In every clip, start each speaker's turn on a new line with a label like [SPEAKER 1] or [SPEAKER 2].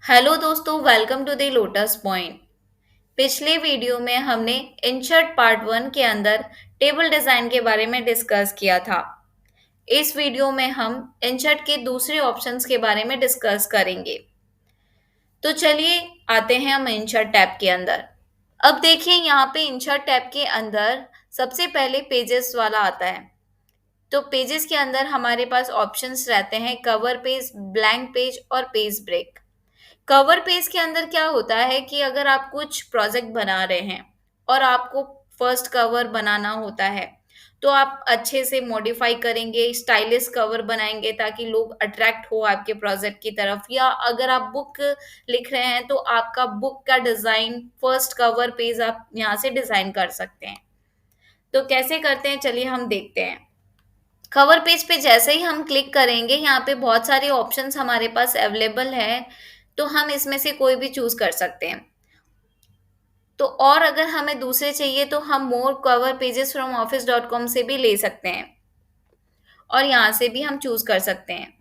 [SPEAKER 1] Hello दोस्तों, welcome to the Lotus Point. पिछले video में हमने इंसर्ट पार्ट वन के अंदर टेबल डिजाइन के बारे में डिस्कस किया था। इस वीडियो में हम इंसर्ट के दूसरे ऑप्शंस के बारे में डिस्कस करेंगे। तो चलिए आते हैं हम इंसर्ट टैब के अंदर। अब देखिए यहाँ पे इंसर्ट टैब के अंदर सबसे पहले पेजेस वाला आता है। तो पेजेस के अंदर हमारे पास ऑप्शंस रहते हैं कवर पेज, ब्लैंक पेज और पेज ब्रेक। कवर पेज के अंदर क्या होता है कि अगर आप कुछ प्रोजेक्ट बना रहे हैं और आपको फर्स्ट कवर बनाना होता है, तो आप अच्छे से मॉडिफाई करेंगे, स्टाइलिश कवर बनाएंगे ताकि लोग अट्रैक्ट हो आपके प्रोजेक्ट की तरफ। या अगर आप बुक लिख रहे हैं तो आपका बुक का डिजाइन फर्स्ट कवर पेज आप यहाँ से डिजाइन कर सकते हैं। तो कैसे करते हैं चलिए हम देखते हैं। कवर पेज पे जैसे ही हम क्लिक करेंगे, यहाँ पे बहुत सारे ऑप्शंस हमारे पास अवेलेबल है। तो हम इसमें से कोई भी चूज कर सकते हैं। तो और अगर हमें दूसरे चाहिए तो हम मोर कवर पेजेस फ्रॉम office.com से भी ले सकते हैं और यहाँ से भी हम चूज कर सकते हैं।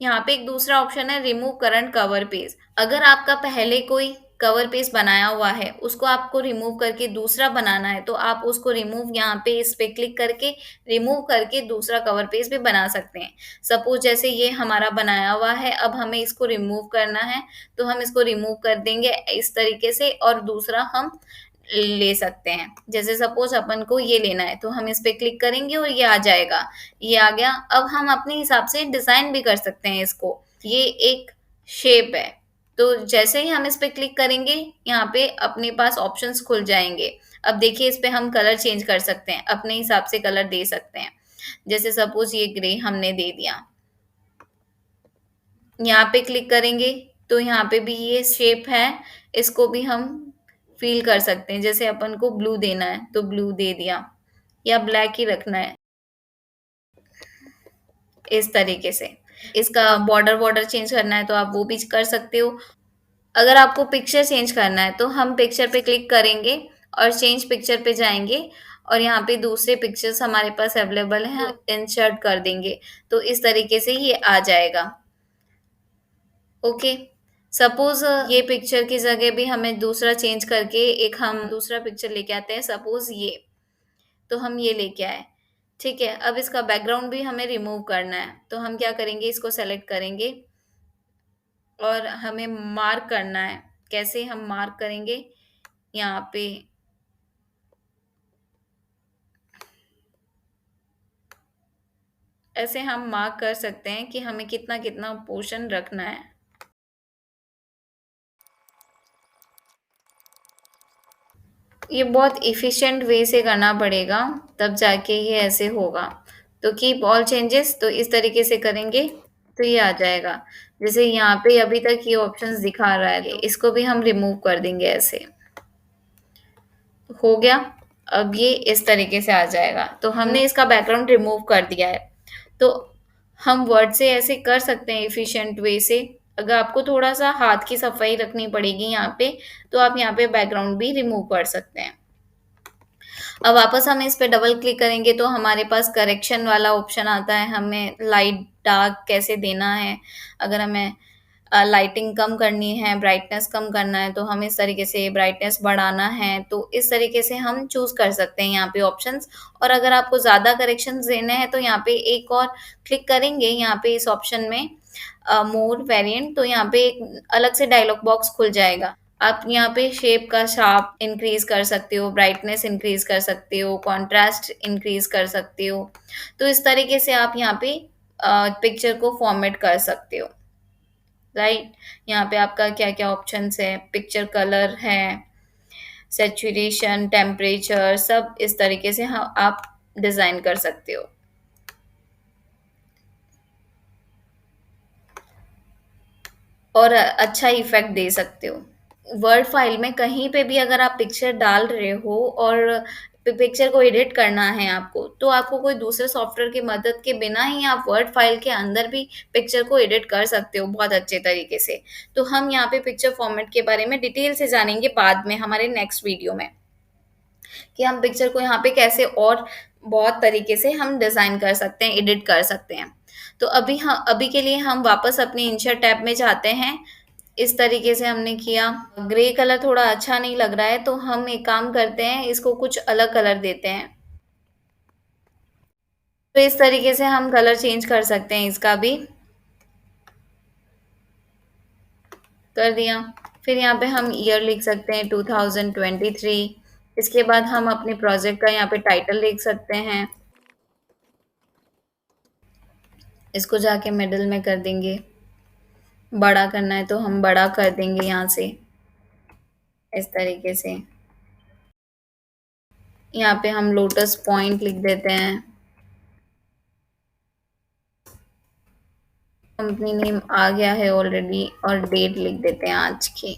[SPEAKER 1] यहाँ पे एक दूसरा ऑप्शन है रिमूव करंट कवर पेज। अगर आपका पहले कोई कवर पेज बनाया हुआ है, उसको आपको रिमूव करके दूसरा बनाना है, तो आप उसको रिमूव यहाँ पे इस पे क्लिक करके रिमूव करके दूसरा कवर पेज भी बना सकते हैं। सपोज जैसे ये हमारा बनाया हुआ है, अब हमें इसको रिमूव करना है, तो हम इसको रिमूव कर देंगे इस तरीके से और दूसरा हम ले सकते हैं। जैसे सपोज अपन को ये लेना है तो हम इस पे क्लिक करेंगे और ये आ जाएगा। ये आ गया। अब हम अपने हिसाब से डिजाइन भी कर सकते हैं इसको। ये एक शेप है, तो जैसे ही हम इस पे क्लिक करेंगे, यहाँ पे अपने पास ऑप्शंस खुल जाएंगे। अब देखिए इस पे हम कलर चेंज कर सकते हैं, अपने हिसाब से कलर दे सकते हैं। जैसे सपोज ये ग्रे हमने दे दिया। यहाँ पे क्लिक करेंगे तो यहाँ पे भी ये शेप है, इसको भी हम फील कर सकते हैं। जैसे अपन को ब्लू देना है तो ब्लू दे दिया, या ब्लैक ही रखना है, इस तरीके से। इसका बॉर्डर वॉर्डर चेंज करना है तो आप वो भी कर सकते हो। अगर आपको पिक्चर चेंज करना है तो हम पिक्चर पे क्लिक करेंगे और चेंज पिक्चर पे जाएंगे और यहाँ पे दूसरे पिक्चर्स हमारे पास अवेलेबल हैं, इंसर्ट कर देंगे तो इस तरीके से ये आ जाएगा। ओके। सपोज ये पिक्चर की जगह भी हमें दूसरा चेंज करके एक हम दूसरा पिक्चर लेके आते हैं। सपोज ये, तो हम ये लेके आए। ठीक है, अब इसका बैकग्राउंड भी हमें रिमूव करना है, तो हम क्या करेंगे, इसको सेलेक्ट करेंगे और हमें मार्क करना है। कैसे हम मार्क करेंगे, यहाँ पे ऐसे हम मार्क कर सकते हैं कि हमें कितना कितना पोर्शन रखना है। ये बहुत इफ़िशिएंट वे से करना पड़ेगा, तब जाके ये ऐसे होगा। तो कीप ऑल चेंजेस, तो इस तरीके से करेंगे तो ये आ जाएगा। जैसे यहाँ पे अभी तक ये ऑप्शंस दिखा रहा है, तो इसको भी हम रिमूव कर देंगे ऐसे। हो गया। अब ये इस तरीके से आ जाएगा। तो हमने इसका बैकग्राउंड रिमूव कर दिया है। तो हम वर्ड से ऐसे कर सकते हैं इफ़िशिएंट वे से। अगर आपको थोड़ा-सा हाथ की सफाई रखनी पड़ेगी यहाँ पे, तो आप यहाँ पे बैकग्राउंड भी रिमूव कर सकते हैं। अब वापस हम इस पे डबल क्लिक करेंगे तो हमारे पास करेक्शन वाला ऑप्शन आता है। हमें लाइट डार्क कैसे देना है, अगर हमें लाइटिंग कम करनी है, ब्राइटनेस कम करना है, तो हम इस तरीके से ब्राइटनेस बढ़ाना है, तो इस तरीके से हम चूज कर सकते हैं यहाँ पे ऑप्शंस। और अगर आपको ज़्यादा करेक्शंस देने हैं तो यहाँ पे एक और क्लिक करेंगे, यहाँ पे इस ऑप्शन में मोर वेरिएंट, तो यहाँ पे एक अलग से डायलॉग बॉक्स खुल जाएगा। आप यहाँ पे शेप का शार्प इंक्रीज कर सकते हो, ब्राइटनेस इंक्रीज कर सकते हो, कॉन्ट्रास्ट इंक्रीज कर सकते हो। तो इस तरीके से आप यहाँ पे पिक्चर को फॉर्मेट कर सकते हो। राइट, यहाँ पे आपका क्या क्या ऑप्शंस है, पिक्चर कलर है, सैचुरेशन, टेम्परेचर, सब इस तरीके से आप डिजाइन कर सकते हो और अच्छा इफेक्ट दे सकते हो। वर्ड फाइल में कहीं पे भी अगर आप पिक्चर डाल रहे हो और पिक्चर को एडिट करना है आपको, तो आपको कोई दूसरे सॉफ्टवेयर की मदद के बिना ही आप वर्ड फाइल के अंदर भी पिक्चर को एडिट कर सकते हो बहुत अच्छे तरीके से। तो हम यहाँ पे पिक्चर फॉर्मेट के बारे में डिटेल से जानेंगे बाद में हमारे नेक्स्ट वीडियो में, कि हम पिक्चर को यहाँ पे कैसे और बहुत तरीके से हम डिज़ाइन कर सकते हैं, एडिट कर सकते हैं। तो अभी के लिए हम वापस अपने इंसर्ट टैब में जाते हैं इस तरीके से हमने किया। ग्रे कलर थोड़ा अच्छा नहीं लग रहा है, तो हम एक काम करते हैं, इसको कुछ अलग कलर देते हैं। तो इस तरीके से हम कलर चेंज कर सकते हैं, इसका भी कर दिया। फिर यहाँ पे हम ईयर लिख सकते हैं 2023। इसके बाद हम अपने प्रोजेक्ट का यहाँ पे टाइटल लिख सकते हैं। इसको जाके मिडिल में कर देंगे। बड़ा करना है तो हम बड़ा कर देंगे यहाँ से, इस तरीके से। यहाँ पे हम लोटस पॉइंट लिख देते हैं। कंपनी नेम आ गया है ऑलरेडी, और डेट लिख देते हैं आज की।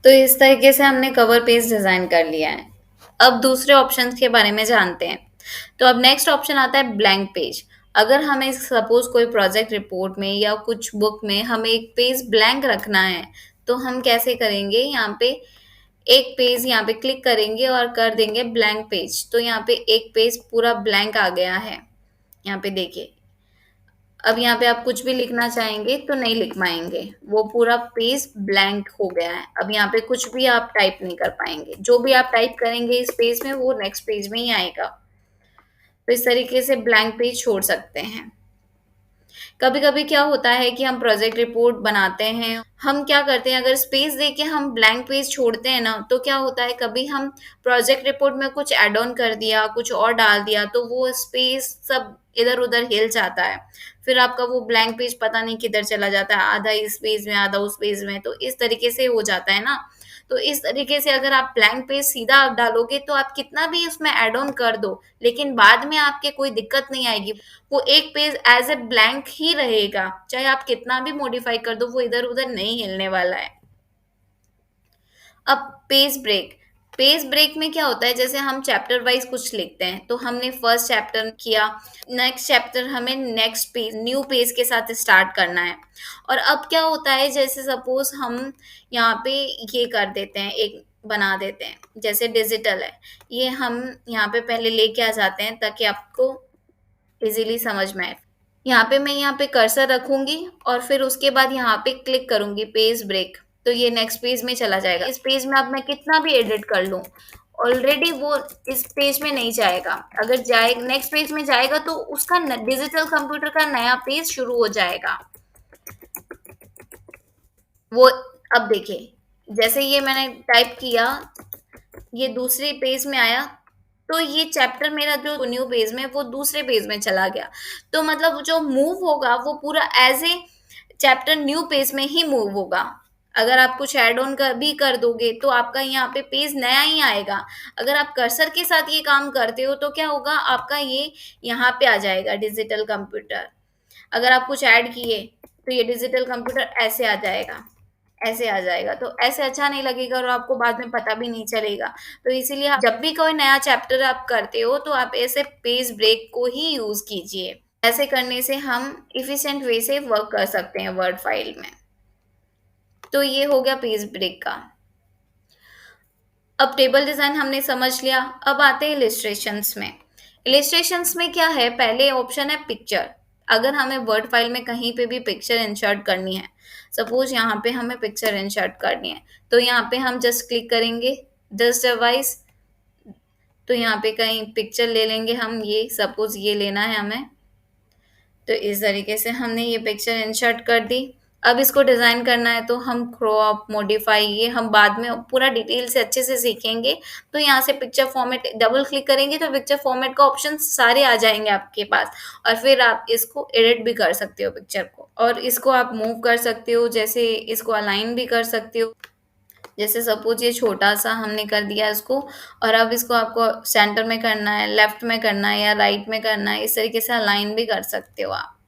[SPEAKER 1] तो इस तरीके से हमने कवर पेज डिजाइन कर लिया है। अब दूसरे ऑप्शंस के बारे में जानते हैं। तो अब नेक्स्ट ऑप्शन आता है ब्लैंक पेज। अगर हमें सपोज कोई प्रोजेक्ट रिपोर्ट में या कुछ बुक में हमें एक पेज ब्लैंक रखना है, तो हम कैसे करेंगे? यहाँ पे एक पेज यहाँ पे क्लिक करेंगे और कर देंगे ब्लैंक पेज। तो यहाँ पे एक पेज पूरा ब्लैंक आ गया है। यहाँ पे देखिए, अब यहाँ पे आप कुछ भी लिखना चाहेंगे तो नहीं लिख पाएंगे, वो पूरा पेज ब्लैंक हो गया है। अब यहाँ पे कुछ भी आप टाइप नहीं कर पाएंगे, जो भी आप टाइप करेंगे इस पेज में वो नेक्स्ट पेज में ही आएगा। तो इस तरीके से ब्लैंक पेज छोड़ सकते हैं। कभी कभी क्या होता है कि हम प्रोजेक्ट रिपोर्ट बनाते हैं, हम क्या करते हैं, अगर स्पेस दे के हम ब्लैंक पेज छोड़ते हैं ना, तो क्या होता है, कभी हम प्रोजेक्ट रिपोर्ट में कुछ ऐड ऑन कर दिया, कुछ और डाल दिया, तो वो स्पेस सब इधर उधर हिल जाता है। फिर आपका वो ब्लैंक पेज पता नहीं किधर चला जाता है, आधा इस पेज में आधा उस पेज में, तो इस तरीके से हो जाता है ना। तो इस तरीके से अगर आप ब्लैंक पेज सीधा आप डालोगे, तो आप कितना भी उसमें ऐड ऑन कर दो, लेकिन बाद में आपके कोई दिक्कत नहीं आएगी। वो एक पेज एज ए ब्लैंक ही रहेगा, चाहे आप कितना भी मॉडिफाई कर दो, वो इधर उधर नहीं हिलने वाला है। अब पेज ब्रेक। पेज ब्रेक में क्या होता है, जैसे हम चैप्टर वाइज कुछ लिखते हैं, तो हमने फर्स्ट चैप्टर किया, नेक्स्ट चैप्टर हमें नेक्स्ट पेज न्यू पेज के साथ स्टार्ट करना है। और अब क्या होता है, जैसे सपोज हम यहाँ पे ये कर देते हैं, एक बना देते हैं, जैसे डिजिटल है, ये हम यहाँ पे पहले लेके आ जाते हैं ताकि आपको इजीली समझ में आए। यहाँ पे मैं यहाँ पे कर्सर रखूंगी और फिर उसके बाद यहाँ पे क्लिक करूंगी पेज ब्रेक, तो ये नेक्स्ट पेज में चला जाएगा। इस पेज में अब मैं कितना भी एडिट कर लूँ, ऑलरेडी वो इस पेज में नहीं जाएगा। अगर जाए नेक्स्ट पेज में जाएगा तो उसका डिजिटल कंप्यूटर का नया पेज शुरू हो जाएगा। वो अब देखिए, जैसे ये मैंने टाइप किया, ये दूसरे पेज में आया, तो ये चैप्टर मेरा जो न्यू पेज में वो दूसरे पेज में चला गया। तो मतलब जो मूव होगा वो पूरा as a chapter new page में ही मूव होगा। अगर आप कुछ ऐड ऑन कर भी कर दोगे तो आपका यहाँ पे पेज नया ही आएगा। अगर आप कर्सर के साथ ये काम करते हो तो क्या होगा, आपका ये यहाँ पे आ जाएगा डिजिटल कंप्यूटर। अगर आप कुछ ऐड किए तो ये डिजिटल कंप्यूटर ऐसे आ जाएगा, ऐसे आ जाएगा। तो ऐसे अच्छा नहीं लगेगा और आपको बाद में पता भी नहीं चलेगा। तो इसीलिए जब भी कोई नया चैप्टर आप करते हो तो आप ऐसे पेज ब्रेक को ही यूज कीजिए। ऐसे करने से हम इफिशिएंट वे से वर्क कर सकते हैं वर्ड फाइल में। तो ये हो गया पेज ब्रेक का। अब टेबल डिजाइन हमने समझ लिया, अब आते हैं इलिस्ट्रेशंस में। इलिस्ट्रेशंस में क्या है, पहले ऑप्शन है पिक्चर। अगर हमें वर्ड फाइल में कहीं पे भी पिक्चर इंसर्ट करनी है, सपोज यहाँ पे हमें पिक्चर इंसर्ट करनी है, तो यहाँ पे हम जस्ट क्लिक करेंगे जस्ट डिवाइस, तो यहाँ पे कहीं पिक्चर ले लेंगे हम, ये सपोज ये लेना है हमें। तो इस तरीके से हमने ये पिक्चर इंसर्ट कर दी। अब इसको डिज़ाइन करना है तो हम क्रॉप मॉडिफाई ये हम बाद में पूरा डिटेल से अच्छे से सीखेंगे। तो यहाँ से पिक्चर फॉर्मेट डबल क्लिक करेंगे तो पिक्चर फॉर्मेट का ऑप्शन सारे आ जाएंगे आपके पास, और फिर आप इसको एडिट भी कर सकते हो पिक्चर को, और इसको आप मूव कर सकते हो, जैसे इसको अलाइन भी कर सकते हो। जैसे सपोज ये छोटा सा हमने कर दिया इसको, और अब इसको आपको सेंटर में करना है, लेफ्ट में करना है या राइट में करना है, इस तरीके से अलाइन भी कर सकते हो आप।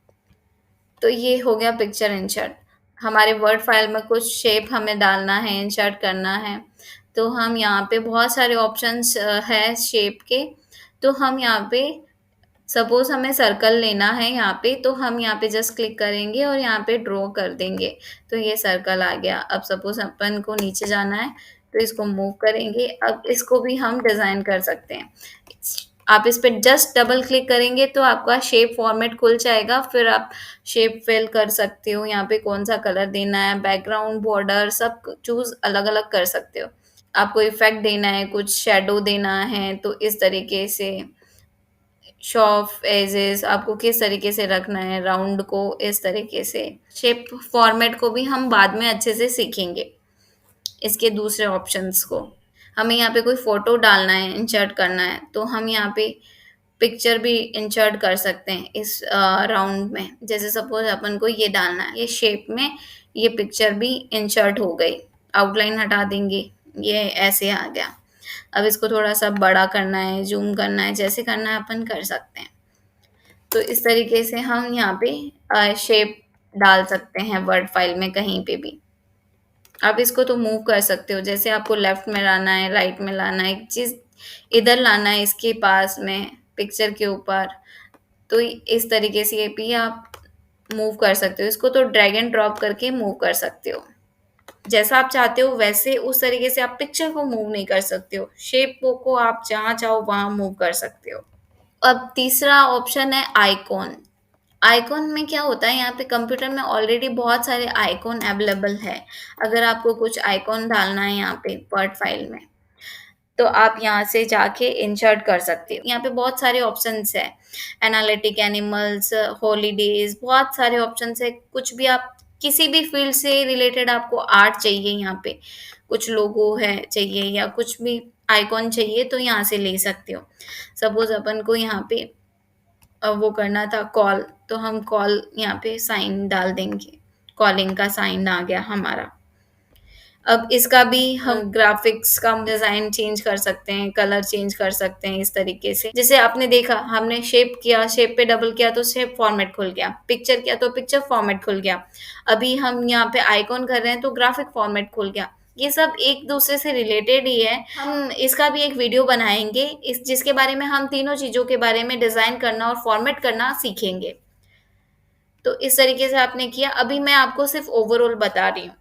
[SPEAKER 1] तो ये हो गया पिक्चर इंसर्ट। हमारे वर्ड फाइल में कुछ शेप हमें डालना है, इंसर्ट करना है, तो हम यहाँ पे बहुत सारे ऑप्शंस है शेप के। तो हम यहाँ पे सपोज हमें सर्कल लेना है यहाँ पे, तो हम यहाँ पे जस्ट क्लिक करेंगे और यहाँ पे ड्रॉ कर देंगे, तो ये सर्कल आ गया। अब सपोज अपन को नीचे जाना है तो इसको मूव करेंगे। अब इसको भी हम डिज़ाइन कर सकते हैं। आप इस पे जस्ट डबल क्लिक करेंगे तो आपका शेप फॉर्मेट खुल जाएगा। फिर आप शेप फिल कर सकते हो, यहाँ पे कौन-सा कलर देना है, बैकग्राउंड, बॉर्डर सब चूज़ अलग-अलग कर सकते हो। आपको इफ़ेक्ट देना है, कुछ शैडो देना है, तो इस तरीके से शो ऑफ एजेस आपको किस तरीके से रखना है, राउंड को इस तरीके से। शेप फॉर्मेट को भी हम बाद में अच्छे से सीखेंगे, इसके दूसरे ऑप्शंस को। हमें यहाँ पे कोई फ़ोटो डालना है, इंसर्ट करना है, तो हम यहाँ पे पिक्चर भी इंसर्ट कर सकते हैं इस राउंड में। जैसे सपोज़ अपन को ये डालना है, ये शेप में ये पिक्चर भी इंसर्ट हो गई। आउटलाइन हटा देंगे, ये ऐसे आ गया। अब इसको थोड़ा-सा बड़ा करना है, ज़ूम करना है, जैसे करना है अपन कर सकते हैं। तो इस तरीके से हम यहाँ पे शेप डाल सकते हैं वर्ड फाइल में कहीं पे भी। आप इसको तो मूव कर सकते हो, जैसे आपको लेफ्ट में लाना है, राइट में लाना है, एक चीज़ इधर लाना है इसके पास में, पिक्चर के ऊपर, तो इस तरीके से ये भी आप मूव कर सकते हो। इसको तो ड्रैग एंड ड्रॉप करके मूव कर सकते हो। जैसा आप चाहते हो वैसे उस तरीके से आप पिक्चर को मूव नहीं कर सकते हो। शेप को आप जहाँ चाहो वहाँ मूव कर सकते हो। अब तीसरा ऑप्शन है आइकॉन। आइकॉन में क्या होता है, यहाँ पे कंप्यूटर में ऑलरेडी बहुत सारे आइकॉन अवेलेबल है। अगर आपको कुछ आइकॉन डालना है यहाँ पे वर्ड फाइल में, तो आप यहाँ से जाके इंसर्ट कर सकते हो। यहाँ पे बहुत सारे ऑप्शंस हैं, एनालिटिक, एनिमल्स, हॉलीडेज, बहुत सारे ऑप्शंस है। कुछ भी आप किसी भी फील्ड से रिलेटेड आपको आर्ट चाहिए, यहाँ पे कुछ लोगो है चाहिए या कुछ भी आइकॉन चाहिए तो यहाँ से ले सकते हो। सपोज अपन को यहाँ पे वो करना था कॉल, तो हम कॉल यहाँ पे साइन डाल देंगे, कॉलिंग का साइन आ गया हमारा। अब इसका भी हम ग्राफिक्स का डिज़ाइन चेंज कर सकते हैं, कलर चेंज कर सकते हैं इस तरीके से। जैसे आपने देखा हमने शेप किया, शेप पे डबल किया तो शेप फॉर्मेट खुल गया, पिक्चर किया तो पिक्चर फॉर्मेट खुल गया। अभी हम यहाँ पे आइकॉन कर रहे हैं तो ग्राफिक फॉर्मेट खुल गया। ये सब एक दूसरे से रिलेटेड ही है। हम इसका भी एक वीडियो बनाएंगे इस जिसके बारे में हम तीनों चीज़ों के बारे में डिज़ाइन करना और फॉर्मेट करना सीखेंगे। तो इस तरीके से आपने किया। अभी मैं आपको सिर्फ ओवरऑल बता रही हूँ।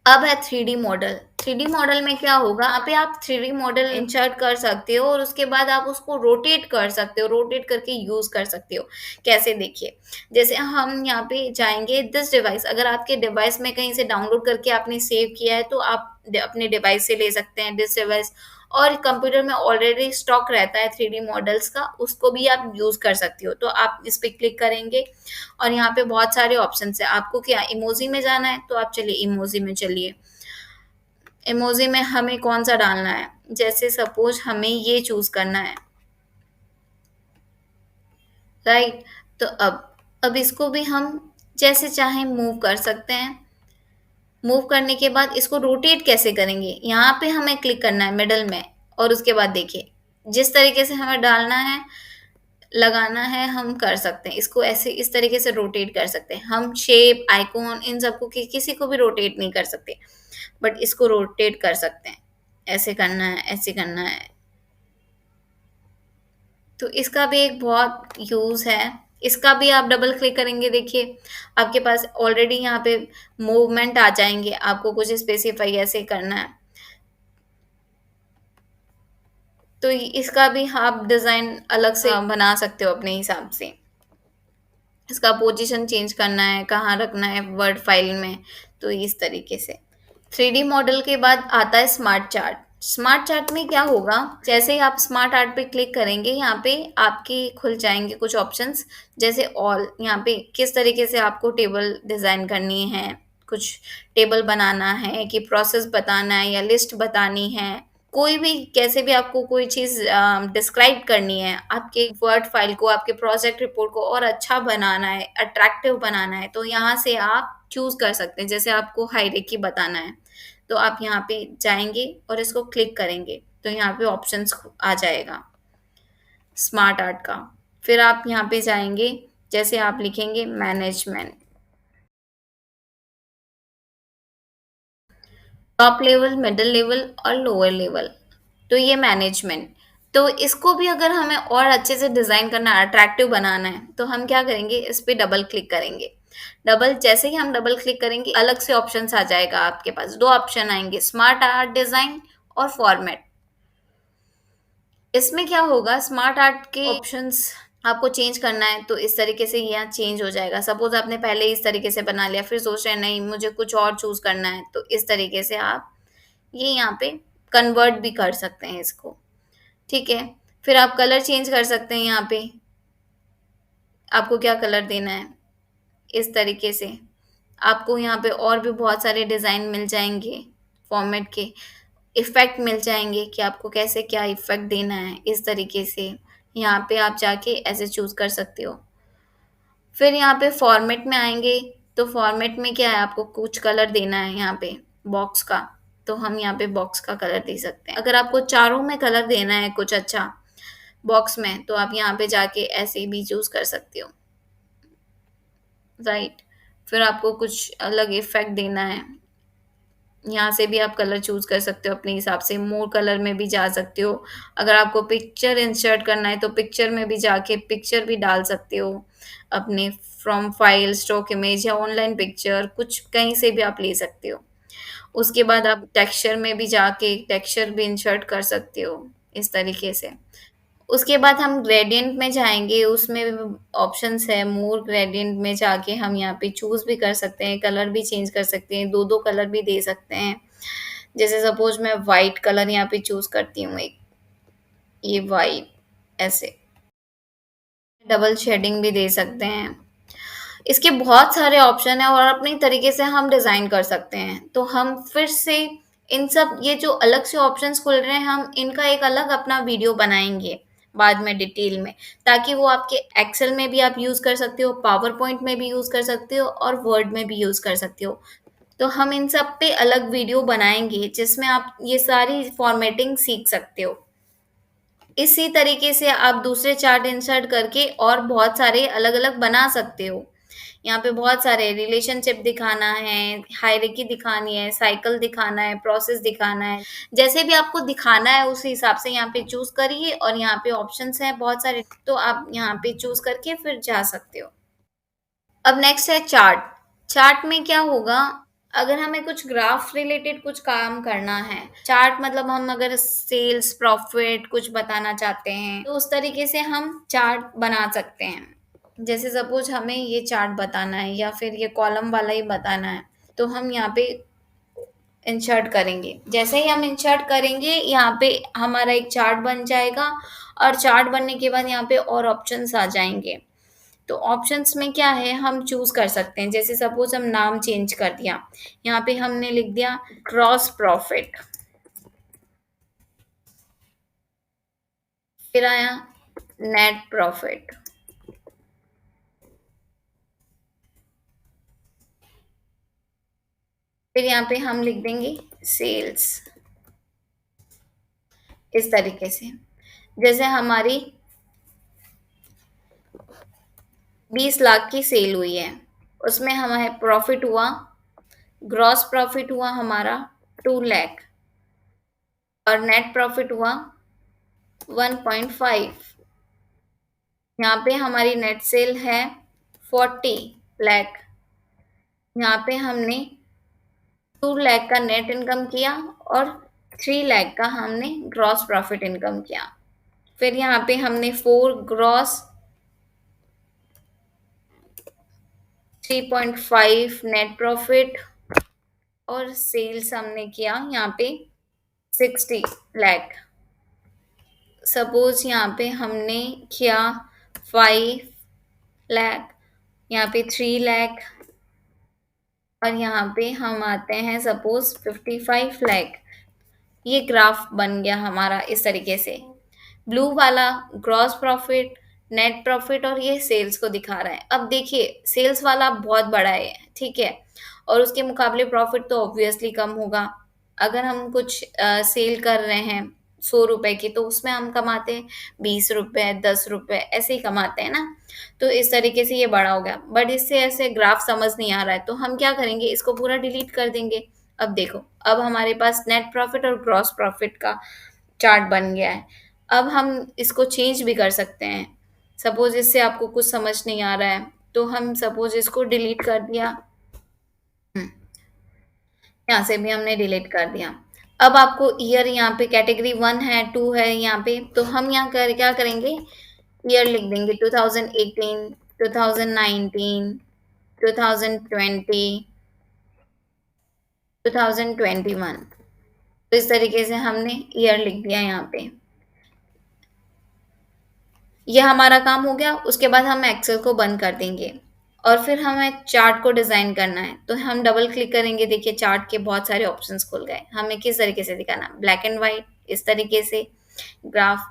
[SPEAKER 1] अब है 3D मॉडल। 3D मॉडल में क्या होगा, यहाँ पे आप 3D मॉडल इंसर्ट कर सकते हो और उसके बाद आप उसको रोटेट कर सकते हो, रोटेट करके यूज़ कर सकते हो। कैसे, देखिए, जैसे हम यहाँ पे जाएँगे दिस डिवाइस, अगर आपके डिवाइस में कहीं से डाउनलोड करके आपने सेव किया है तो आप अपने डिवाइस से ले सकते हैं दिस डिवाइस। और कंप्यूटर में ऑलरेडी स्टॉक रहता है 3D मॉडल्स का, उसको भी आप यूज़ कर सकते हो। तो आप इस पे क्लिक करेंगे और यहाँ पे बहुत सारे ऑप्शंस हैं। आपको क्या इमोजी में जाना है तो आप चलिए इमोजी में चलिए। इमोजी में हमें कौन-सा डालना है? जैसे सपोज़ हमें ये चूज़ करना है, राइट? तो अब इसको भी हम जैसे चाहें मूव कर सकते हैं। मूव करने के बाद इसको रोटेट कैसे करेंगे? यहाँ पे हमें क्लिक करना है मिडल में और उसके बाद देखिए, जिस तरीके से हमें डालना है, लगाना है, हम कर सकते हैं। इसको ऐसे इस तरीके से रोटेट कर सकते हैं। हम शेप, आइकॉन इन सबको किसी को भी रोटेट नहीं कर सकते, बट इसको रोटेट कर सकते हैं। ऐसे करना है, ऐसे करना है। तो इसका भी एक बहुत यूज़ है। इसका भी आप डबल क्लिक करेंगे, देखिए आपके पास ऑलरेडी यहाँ पे मूवमेंट आ जाएँगे। आपको कुछ स्पेसिफाई ऐसे करना है। तो इसका भी आप डिज़ाइन अलग से बना सकते हो अपने हिसाब से। इसका पोजीशन चेंज करना है, कहाँ रखना है वर्ड फाइल में, तो इस तरीके से। 3D मॉडल के बाद आता है स्मार्ट चार्ट। स्मार्ट चार्ट में क्या होगा, जैसे ही आप स्मार्ट आर्ट पे क्लिक करेंगे, यहाँ पे आपके खुल जाएँगे कुछ ऑप्शंस, जैसे ऑल। यहाँ पे किस तरीके से आपको टेबल डिज़ाइन करनी है, कुछ टेबल बनाना है कि प्रोसेस बताना है या लिस्ट बतानी है, कोई भी कैसे भी आपको कोई चीज़ डिस्क्राइब करनी है, आपके वर्ड फाइल को, आपके प्रोजेक्ट रिपोर्ट को और अच्छा बनाना है, अट्रैक्टिव बनाना है, तो यहाँ से आप चूज़ कर सकते हैं। जैसे आपको हायरार्की बताना है, तो आप यहाँ पे जाएँगे और इसको क्लिक करेंगे, तो यहाँ पे ऑप्शंस आ जाएगा स्मार्ट आर्ट का। फिर आप यहाँ पे जाएँगे, जैसे आप लिखेंगे management, top level, middle level और लोअर लेवल, तो ये मैनेजमेंट। तो इसको भी अगर हमें और अच्छे से डिज़ाइन करना है, अट्रैक्टिव बनाना है, तो हम क्या करेंगे, इस पे डबल क्लिक करेंगे। डबल जैसे ही हम डबल क्लिक करेंगे, अलग से ऑप्शंस आ जाएगा आपके पास। 2 ऑप्शन आएँगे, स्मार्ट आर्ट डिज़ाइन और फॉर्मेट। इसमें क्या होगा, स्मार्ट आर्ट के ऑप्शंस आपको चेंज करना है तो इस तरीके से यहाँ चेंज हो जाएगा। सपोज आपने पहले इस तरीके से बना लिया, फिर सोच रहे हैं नहीं मुझे कुछ और चूज करना है, तो इस तरीके से आप ये यहाँ पे कन्वर्ट भी कर सकते हैं इसको। ठीक है, फिर आप कलर चेंज कर सकते हैं। यहाँ पे आपको क्या कलर देना है, इस तरीके से आपको यहाँ पे और भी बहुत सारे डिज़ाइन मिल जाएंगे, फॉर्मेट के इफ़ेक्ट मिल जाएंगे कि आपको कैसे क्या इफ़ेक्ट देना है। इस तरीके से यहाँ पे आप जाके ऐसे चूज़ कर सकते हो। फिर यहाँ पे फॉर्मेट में आएंगे, तो फॉर्मेट में क्या है, आपको कुछ कलर देना है यहाँ पे बॉक्स का, तो हम यहाँ पे बॉक्स का कलर दे सकते हैं। अगर आपको चारों में कलर देना है कुछ अच्छा बॉक्स में, तो आप यहाँ पे जाके ऐसे भी चूज कर सकते हो। राइट, फिर आपको कुछ अलग इफेक्ट देना है, यहाँ से भी आप कलर चूज कर सकते हो अपने हिसाब से। मोर कलर में भी जा सकते हो। अगर आपको पिक्चर इंसर्ट करना है तो पिक्चर में भी जाके पिक्चर भी डाल सकते हो अपने, फ्रॉम फाइल, स्टॉक इमेज या ऑनलाइन पिक्चर, कुछ कहीं से भी आप ले सकते हो। उसके बाद आप टेक्सचर में भी जाके टेक्सचर भी इंसर्ट कर सकते हो इस तरीके से। उसके बाद हम ग्रेडियंट में जाएंगे, उसमें ऑप्शंस है। मोर ग्रेडियंट में जाके हम यहाँ पे चूज भी कर सकते हैं, कलर भी चेंज कर सकते हैं, दो दो कलर भी दे सकते हैं। जैसे सपोज मैं वाइट कलर यहाँ पे चूज करती हूँ, एक ये वाइट, ऐसे डबल शेडिंग भी दे सकते हैं। इसके बहुत सारे ऑप्शन है और अपने तरीके से हम डिज़ाइन कर सकते हैं। तो हम फिर से इन सब ये जो अलग से ऑप्शंस खुल रहे हैं, हम इनका एक अलग अपना वीडियो बनाएंगे बाद में डिटेल में, ताकि वो आपके एक्सेल में भी आप यूज़ कर सकते हो, पावर पॉइंट में भी यूज़ कर सकते हो और वर्ड में भी यूज़ कर सकते हो। तो हम इन सब पे अलग वीडियो बनाएंगे जिसमें आप ये सारी फॉर्मेटिंग सीख सकते हो। इसी तरीके से आप दूसरे चार्ट इंसर्ट करके और बहुत सारे अलग अलग बना सकते हो। यहाँ पे बहुत सारे रिलेशनशिप दिखाना है, हायरार्की दिखानी है, साइकिल दिखाना है, प्रोसेस दिखाना है, जैसे भी आपको दिखाना है उस हिसाब से यहाँ पे चूज करिए। और यहाँ पे ऑप्शंस हैं बहुत सारे, तो आप यहाँ पे चूज करके फिर जा सकते हो। अब नेक्स्ट है चार्ट। चार्ट में क्या होगा, अगर हमें कुछ ग्राफ रिलेटेड कुछ काम करना है, चार्ट मतलब हम अगर सेल्स प्रॉफिट कुछ बताना चाहते हैं तो उस तरीके से हम चार्ट बना सकते हैं। जैसे सपोज हमें ये चार्ट बताना है या फिर ये कॉलम वाला ही बताना है, तो हम यहाँ पे इंसर्ट करेंगे। जैसे ही हम इंसर्ट करेंगे यहाँ पे हमारा एक चार्ट बन जाएगा। और चार्ट बनने के बाद यहाँ पे और ऑप्शंस आ जाएंगे। तो ऑप्शंस में क्या है, हम चूज कर सकते हैं। जैसे सपोज हम नाम चेंज कर दिया, यहाँ पे हमने लिख दिया ग्रॉस प्रॉफिट, फिर आया नेट प्रॉफिट, फिर यहाँ पे हम लिख देंगे सेल्स। इस तरीके से जैसे हमारी 20 लाख की सेल हुई है, उसमें हमें प्रॉफिट हुआ, ग्रॉस प्रॉफिट हुआ हमारा 2 लाख और नेट प्रॉफिट हुआ 1.5। यहाँ पे हमारी नेट सेल है 40 लाख। यहाँ पे हमने 2 लाख का नेट इनकम किया और 3 लाख का हमने ग्रॉस प्रॉफिट इनकम किया। फिर यहाँ पे हमने 4 ग्रॉस, 3.5 नेट प्रॉफिट और सेल्स हमने किया यहाँ पे 60 लाख। सपोज यहाँ पे हमने किया 5 लाख, यहाँ पे 3 लाख और यहाँ पे हम आते हैं सपोज 55 लाख। ये ग्राफ बन गया हमारा इस तरीके से। ब्लू वाला ग्रॉस प्रॉफिट, नेट प्रॉफिट और ये सेल्स को दिखा रहा है। अब देखिए सेल्स वाला बहुत बड़ा है, ठीक है, और उसके मुकाबले प्रॉफिट तो ऑब्वियसली कम होगा। अगर हम कुछ सेल कर रहे हैं 100 रुपए की, तो उसमें हम कमाते हैं 20 रुपए, 10 रुपए, ऐसे ही कमाते हैं ना। तो इस तरीके से ये बड़ा हो गया, बट इससे ऐसे ग्राफ समझ नहीं आ रहा है, तो हम क्या करेंगे, इसको पूरा डिलीट कर देंगे। अब देखो, अब हमारे पास नेट प्रॉफिट और ग्रॉस प्रॉफिट का चार्ट बन गया है। अब हम इसको चेंज भी कर सकते हैं। सपोज इससे आपको कुछ समझ नहीं आ रहा है, तो हम सपोज इसको डिलीट कर दिया। यहाँ से भी हमने डिलीट कर दिया। अब आपको ईयर यहाँ पे कैटेगरी 1 है, 2 है यहाँ पे, तो हम यहाँ कर क्या करेंगे, ईयर लिख देंगे 2018, 2019, 2020, 2021। तो इस तरीके से हमने ईयर लिख दिया यहाँ पे। ये हमारा काम हो गया। उसके बाद हम एक्सेल को बंद कर देंगे और फिर हमें चार्ट को डिज़ाइन करना है। तो हम डबल क्लिक करेंगे, देखिए चार्ट के बहुत सारे ऑप्शंस खुल गए। हमें किस तरीके से दिखाना, ब्लैक एंड वाइट, इस तरीके से ग्राफ,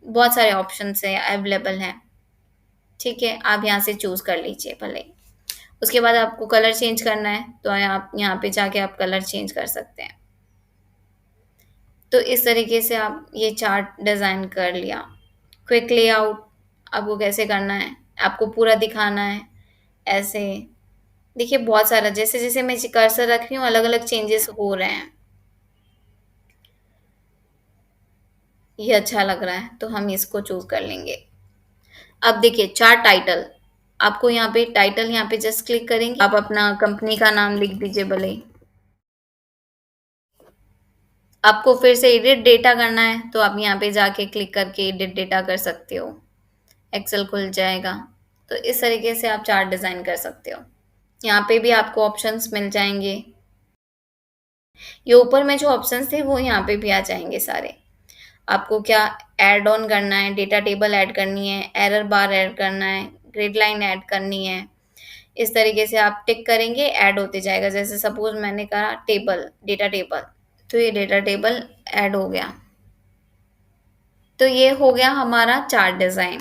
[SPEAKER 1] बहुत सारे ऑप्शन है अवेलेबल हैं। ठीक है, आप यहाँ से चूज कर लीजिए भले। उसके बाद आपको कलर चेंज करना है तो आप यहाँ पे जाके आप कलर चेंज कर सकते हैं। तो इस तरीके से आप ये चार्ट डिज़ाइन कर लिया। क्विक लेआउट आपको कैसे करना है, आपको पूरा दिखाना है ऐसे। देखिए बहुत सारा, जैसे जैसे मैं कर्सर रख रही हूँ अलग अलग चेंजेस हो रहे हैं। ये अच्छा लग रहा है तो हम इसको चूज कर लेंगे। अब देखिए चार्ट टाइटल, आपको यहाँ पे टाइटल, यहाँ पे जस्ट क्लिक करेंगे, आप अपना कंपनी का नाम लिख दीजिए भले। आपको फिर से एडिट डेटा करना है तो आप यहाँ पे जाके क्लिक करके एडिट डेटा कर सकते हो, एक्सेल खुल जाएगा। तो इस तरीके से आप चार्ट डिज़ाइन कर सकते हो। यहाँ पे भी आपको ऑप्शंस मिल जाएंगे। ये ऊपर में जो ऑप्शंस थे वो यहाँ पे भी आ जाएंगे सारे। आपको क्या ऐड ऑन करना है, डेटा टेबल ऐड करनी है, एरर बार ऐड करना है, ग्रिड लाइन ऐड करनी है। इस तरीके से आप टिक करेंगे, ऐड होते जाएगा। जैसे सपोज मैंने कहा टेबल, डेटा टेबल, तो ये डेटा टेबल ऐड हो गया। तो ये हो गया हमारा चार्ट डिज़ाइन।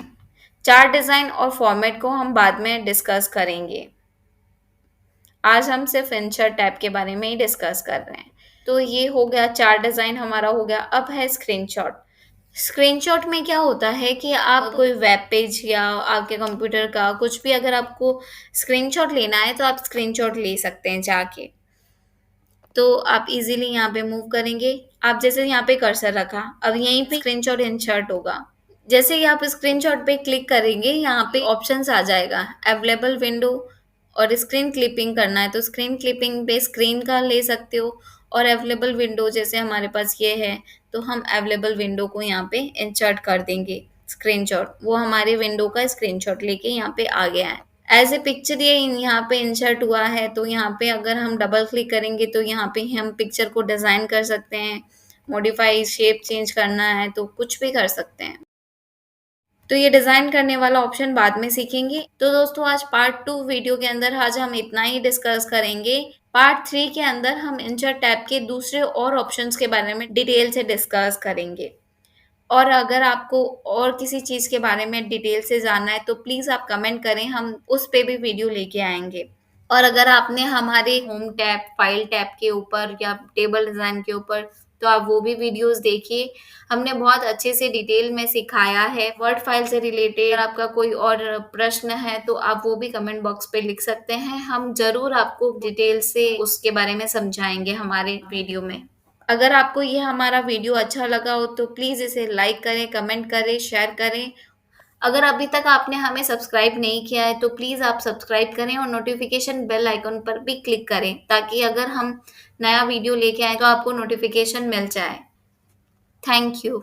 [SPEAKER 1] चार्ट डिज़ाइन और फॉर्मेट को हम बाद में डिस्कस करेंगे। आज हम सिर्फ इंसर्ट टैब के बारे में ही डिस्कस कर रहे हैं। तो ये हो गया चार्ट डिज़ाइन हमारा हो गया। अब है स्क्रीनशॉट। स्क्रीनशॉट में क्या होता है कि आप कोई वेब पेज या आपके कंप्यूटर का कुछ भी अगर आपको स्क्रीनशॉट लेना है तो आप स्क्रीनशॉट ले सकते हैं जाके। तो आप इजीली यहाँ पे मूव करेंगे। आप जैसे यहाँ पे कर्सर रखा, अब यहीं पे स्क्रीनशॉट इंसर्ट होगा। जैसे ही आप स्क्रीनशॉट पे क्लिक करेंगे यहाँ पे ऑप्शंस आ जाएगा, अवेलेबल विंडो, और स्क्रीन क्लिपिंग करना है तो स्क्रीन क्लिपिंग पे स्क्रीन का ले सकते हो। और अवेलेबल विंडो जैसे हमारे पास ये है तो हम अवेलेबल विंडो को यहाँ पे इंसर्ट कर देंगे स्क्रीनशॉट। वो हमारे विंडो का स्क्रीनशॉट लेके यहाँ पे आ गया है। एज ए पिक्चर ये यहाँ पे इंसर्ट हुआ है। तो यहाँ पे अगर हम डबल क्लिक करेंगे तो यहाँ पे हम पिक्चर को डिज़ाइन कर सकते हैं, मॉडिफाई, शेप चेंज करना है तो कुछ भी कर सकते हैं। तो ये डिज़ाइन करने वाला ऑप्शन बाद में सीखेंगे। तो दोस्तों आज पार्ट 2 वीडियो के अंदर आज हम इतना ही डिस्कस करेंगे। पार्ट 3 के अंदर हम इंसर्ट टैब के दूसरे और ऑप्शंस के बारे में डिटेल से डिस्कस करेंगे। और अगर आपको और किसी चीज़ के बारे में डिटेल से जानना है तो प्लीज़ आप कमेंट करें, हम उस पे भी वीडियो लेके आएंगे। और अगर आपने हमारे होम टैब, फाइल टैब के ऊपर या टेबल डिज़ाइन के ऊपर, तो आप वो भी वीडियोस देखिए। हमने बहुत अच्छे से डिटेल में सिखाया है। वर्ड फाइल से रिलेटेड अगर आपका कोई और प्रश्न है तो आप वो भी कमेंट बॉक्स पे लिख सकते हैं। हम ज़रूर आपको डिटेल से उसके बारे में समझाएंगे हमारे वीडियो में। अगर आपको ये हमारा वीडियो अच्छा लगा हो तो प्लीज़ इसे लाइक करें, कमेंट करें, शेयर करें। अगर अभी तक आपने हमें सब्सक्राइब नहीं किया है तो प्लीज़ आप सब्सक्राइब करें और नोटिफिकेशन बेल आइकन पर भी क्लिक करें ताकि अगर हम नया वीडियो लेके आए तो आपको नोटिफिकेशन मिल जाए। Thank you.